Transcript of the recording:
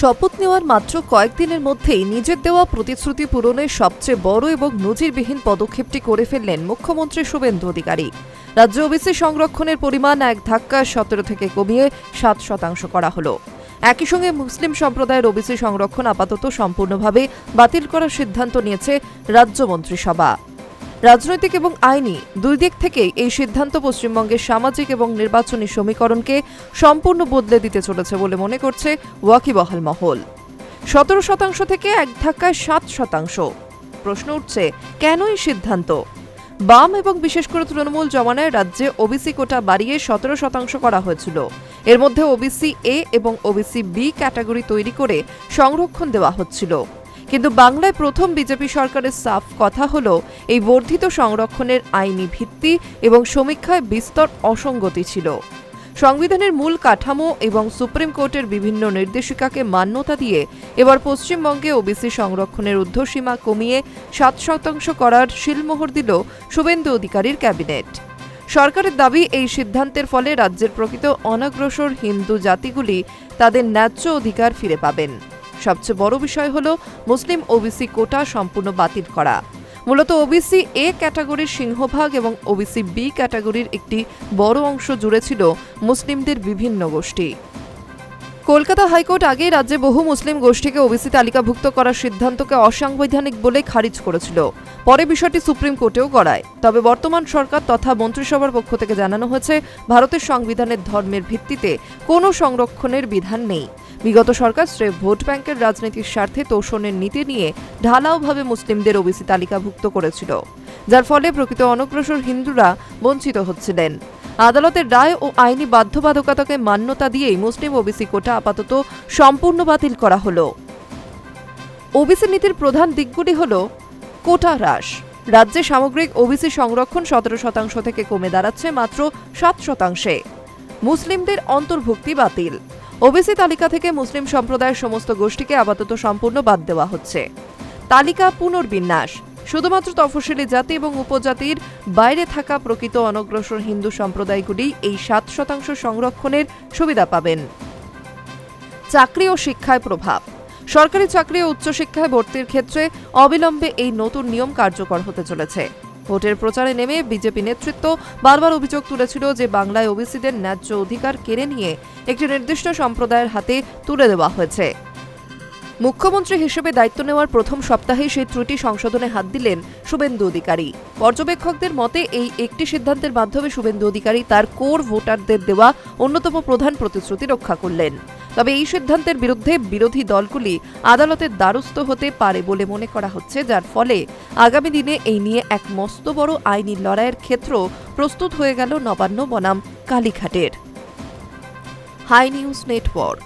শপথ নেওয়ার মাত্র কয়েকদিনের মধ্যেই নিজের দেওয়া প্রতিশ্রুতি পূরণের সবচেয়ে বড় এবং নজিরবিহীন পদক্ষেপটি করে ফেললেন মুখ্যমন্ত্রী শুভেন্দু অধিকারী। রাজ্যে ওবিসি সংরক্ষণের পরিমাণ এক ধাক্কায় 17 থেকে কমিয়ে 7% করা হলো। একই সঙ্গে মুসলিম সম্প্রদায়ের ওবিসি সংরক্ষণ আপাতত সম্পূর্ণভাবে বাতিল করার সিদ্ধান্ত নিয়েছে রাজ্য মন্ত্রিসভা। রাজনৈতিক এবং আইনি দুই দিক থেকেই এই সিদ্ধান্ত পশ্চিমবঙ্গের সামাজিক এবং নির্বাচনী সমীকরণকে সম্পূর্ণ বদলে দিতে চলেছে বলে মনে করছে ওয়াকিবহাল মহল। 17% থেকে এক ধাক্কায় 7%। প্রশ্ন উঠছে, কেন এই সিদ্ধান্ত? বাম এবং বিশেষ করে তৃণমূল জমানায় রাজ্যে ওবিসি কোটা বাড়িয়ে 17% করা হয়েছিল। এর মধ্যে ওবিসি এ এবং ওবিসি বি ক্যাটাগরি তৈরি করে সংরক্ষণ দেওয়া হচ্ছিল। কিন্তু বাংলায় প্রথম বিজেপি সরকারের সাফ কথা হলো, এই বর্ধিত সংরক্ষণের আইনি ভিত্তি এবং সমীক্ষায় বিস্তর অসঙ্গতি ছিল। সংবিধানের মূল কাঠামো এবং সুপ্রিম কোর্টের বিভিন্ন নির্দেশিকাকে মান্যতা দিয়ে এবার পশ্চিমবঙ্গে ওবিসি সংরক্ষণের ঊর্ধ্বসীমা কমিয়ে 7% করার শিলমোহর দিল শুভেন্দু অধিকারীর ক্যাবিনেট। সরকারের দাবি, এই সিদ্ধান্তের ফলে রাজ্যের প্রকৃত অনগ্রসর হিন্দু জাতিগুলি তাদের ন্যায্য অধিকার ফিরে পাবেন। সবচেয়ে বড় বিষয় হল মুসলিম ওবিসি কোটা সম্পূর্ণ বাতিল করা। মূলত ওবিসি এ ক্যাটাগরির সিংহভাগ এবং ওবিসি বি ক্যাটাগরির একটি বড় অংশ জুড়ে ছিল মুসলিমদের বিভিন্ন গোষ্ঠী। কলকাতা হাইকোর্ট আগেই রাজ্যে বহু মুসলিম গোষ্ঠীকে ওবিসি তালিকাভুক্ত করার সিদ্ধান্তকে অসাংবিধানিক বলে খারিজ করেছিল। পরে বিষয়টি সুপ্রিম কোর্টেও গড়ায়। তবে বর্তমান সরকার তথা মন্ত্রিসভার পক্ষ থেকে জানানো হয়েছে, ভারতের সংবিধানের ধর্মের ভিত্তিতে কোনো সংরক্ষণের বিধান নেই। বিগত সরকার স্রেফ ভোট ব্যাংকের রাজনীতির স্বার্থে তোষণের নীতি নিয়ে ঢালাওভাবে মুসলিমদের ওবিসি তালিকাভুক্ত করেছিল, যার ফলে প্রকৃত অনগ্রসর হিন্দুরা বঞ্চিত হচ্ছিলেন। আদালতের রায় ও আইনি বাধ্যবাধকতাকে মান্যতা দিয়েই মুসলিম ওবিসি কোটা আপাতত সম্পূর্ণ বাতিল করা হলো। ওবিসি নীতির প্রধান দিকগুলি হল কোটা হ্রাস। রাজ্যে সামগ্রিক ওবিসি সংরক্ষণ 17% থেকে কমে দাঁড়াচ্ছে মাত্র 7%। মুসলিমদের অন্তর্ভুক্তি বাতিল। ওবিসি তালিকা থেকে মুসলিম সম্প্রদায়ের সমস্ত গোষ্ঠীকে আপাতত সম্পূর্ণ বাদ দেওয়া হচ্ছে। তালিকা পুনর্বিন্যাস। শুধুমাত্র তফসিলি জাতি এবং উপজাতির বাইরে থাকা প্রকৃত অনগ্রসর হিন্দু সম্প্রদায়গুলি এই 7% সংরক্ষণের সুবিধা পাবেন। চাকরি ও শিক্ষায় প্রভাব। সরকারি চাকরি ও উচ্চশিক্ষায় ভর্তির ক্ষেত্রে অবিলম্বে এই নতুন নিয়ম কার্যকর হতে চলেছে। ভোটের প্রচারে নেমে বিজেপি নেতৃত্ব বারবার অভিযোগ তুলেছিল যে বাংলায় ওবিসিদের ন্যায্য অধিকার কেড়ে নিয়ে একটি নির্দিষ্ট সম্প্রদায়ের হাতে তুলে দেওয়া হয়েছে। মুখ্যমন্ত্রী হিসেবে দায়িত্ব নেওয়ার প্রথম সপ্তাহেই সেই ত্রুটি সংশোধনে হাত দিলেন শুভেন্দু অধিকারী। পর্যবেক্ষকদের মতে, এই একটি সিদ্ধান্তের মাধ্যমে শুভেন্দু অধিকারী তার কোর ভোটারদের দেওয়া অন্যতম প্রধান প্রতিশ্রুতি রক্ষা করলেন। তবে এই সিদ্ধান্তের বিরুদ্ধে বিরোধী দলগুলি আদালতের দ্বারস্থ হতে পারে বলে মনে করা হচ্ছে, যার ফলে আগামী দিনে এই নিয়ে এক মস্ত বড় আইনি লড়াইয়ের ক্ষেত্র প্রস্তুত হয়ে গেল নবান্ন বনাম কালীঘাটের। Hi news network.